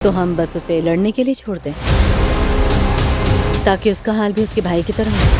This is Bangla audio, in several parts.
तो हम बस उसे लड़ने के लिए छोड़ दें ताकि उसका हाल भी उसके भाई की तरह हो।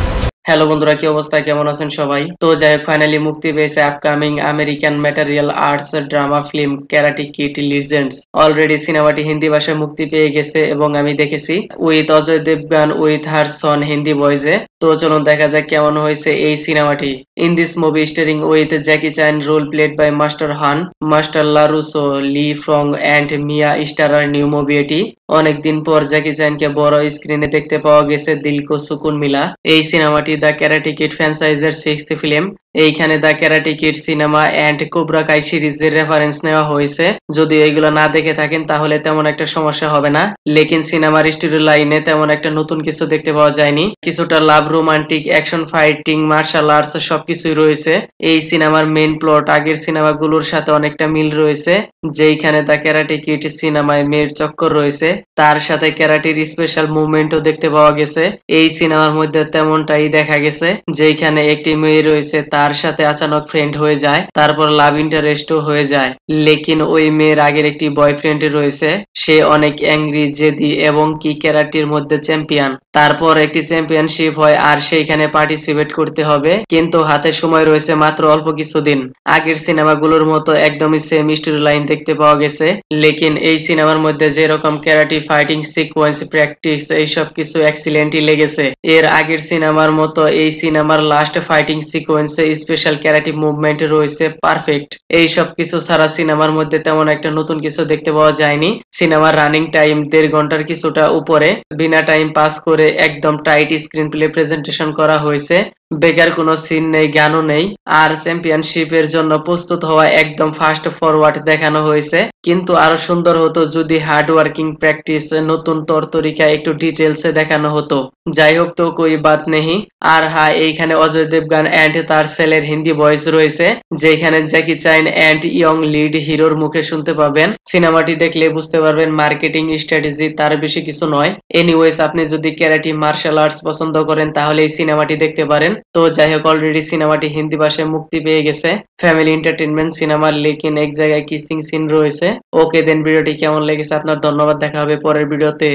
হ্যালো বন্ধুরা, কি অবস্থা, কেমন আছেন সবাই? তো যাই হোক, ফাইনালি মুক্তি পেয়েছে upcoming American material arts drama film karate kid legends. Already সিনেমাটি হিন্দি ভাষায় মুক্তি পেয়ে গেছে এবং আমি দেখেছি with Ajay Devgan with her son Hindi ভয়েসে। তো চলুন দেখা যাক কেমন হয়েছে এই সিনেমাটি। In this movie starring with Jackie Chan, role played by master Han, master LaRusso, Li ফ্রং and Mia starrer new movie এটি। অনেকদিন পর জ্যাকি চ্যানকে বড় স্ক্রিনে দেখতে পাওয়া গেছে দিল কো সুকুন মিলা। এই সিনেমাটি দ্য ক্যারাটে কিড ফ্র্যাঞ্চাইজের 6th ফিল্ম। এইখানে the karate kid cinema and Cobra Kai সিরিজের রেফারেন্স নেওয়া হয়েছে। যদি এগুলো না দেখে থাকেন তাহলে তেমন একটা সমস্যা হবে না, লেকিন সিনেমার স্টোরি লাইনে তেমন একটা নতুন কিছু দেখতে পাওয়া যায়নি। কিছুটা love, romantic, action, fighting, martial arts সবকিছুই রয়েছে। এই সিনেমার মেইন প্লট আগের সিনেমাগুলোর সাথে অনেকটা মিল রয়েছে। যেইখানে দ্য ক্যারাটে কিড সিনেমায় মেয়ের চক্কর রয়েছে, তার সাথে ক্যারাটের স্পেশাল মুভমেন্টও দেখতে পাওয়া গেছে। এই সিনেমার মধ্যে তেমনটাই দেখা গেছে, যেখানে একটি মেয়ে রয়েছে, তার সাথে আচানক ফ্রেন্ড হয়ে যায়, তারপর লাভ ইন্টারেস্টও হয়ে যায়। লেকিন ওই মেয়ের আগের একটি বয়ফ্রেন্ড রয়েছে, সে অনেক অ্যাংরি, জেদি এবং কি ক্যারাটের মধ্যে চ্যাম্পিয়ন। তারপর একটি চ্যাম্পিয়নশিপ হয় আর সেইখানে পার্টিসিপেট করতে হবে, কিন্তু হাতে সময় রয়েছে মাত্র অল্প কিছুদিন। আগের সিনেমাগুলোর মতো একদমই সেম স্টোরি লাইন দেখতে পাওয়া গেছে, লেকিন এই সিনেমার মধ্যে যেরকম ক্যারাটে ফাইটিং সিকোয়েন্স, প্র্যাকটিস, এইসব কিছু এক্সিলেন্টই লেগেছে। এর আগের সিনেমার মতো এই সিনেমার লাস্ট ফাইটিং সিকোয়েন্সে স্পেশাল ক্যারাটে মুভমেন্ট রয়েছে পারফেক্ট। এই সব কিছু ছাড়া সিনেমার মধ্যে তেমন একটা নতুন কিছু দেখতে পাওয়া যায়নি। সিনেমার রানিং টাইম 1.5 ঘন্টার কিছুটা উপরে। বিনা টাইম পাস করে একদম টাইট স্ক্রিন প্লে প্রেজেন্টেশন করা হয়েছে। বেকার কোনো সিন নেই, গানও নেই। আর চ্যাম্পিয়নশিপের জন্য প্রস্তুত হওয়া একদম ফাস্ট ফরওয়ার্ড দেখানো হয়েছে, কিন্তু আরো সুন্দর হতো যদি হার্ড ওয়ার্কিং, প্র্যাকটিস, নতুন তরতরিকা একটু ডিটেলসে দেখানো হতো। যাই হোক, তো কোই বাত নেই। আর হ্যাঁ, এইখানে অজয় দেবগান এন্ড তার ছেলের হিন্দি ভয়েস রয়েছে, যেখানে জ্যাকি চ্যান এন্ড ইয়ং লিড হিরোর মুখে শুনতে পাবেন। সিনেমাটি দেখলে বুঝতে পারবেন মার্কেটিং স্ট্র্যাটেজি, তার বেশি কিছু নয়। এনিওয়েজ, আপনি যদি ক্যারাটে মার্শাল আর্টস পছন্দ করেন তাহলে এই সিনেমাটি দেখতে পারেন। তো যাই হোক, অলরেডি সিনেমাটি হিন্দি ভাষায় মুক্তি পেয়ে গেছে। ফ্যামিলি এন্টারটেইনমেন্ট সিনেমার, লেকিন এক জায়গায় কিসিং সিন রয়েছে। ওকে দেন, ভিডিওটি কেমন লেগেছে আপনার? ধন্যবাদ, দেখা হবে পরের ভিডিওতে।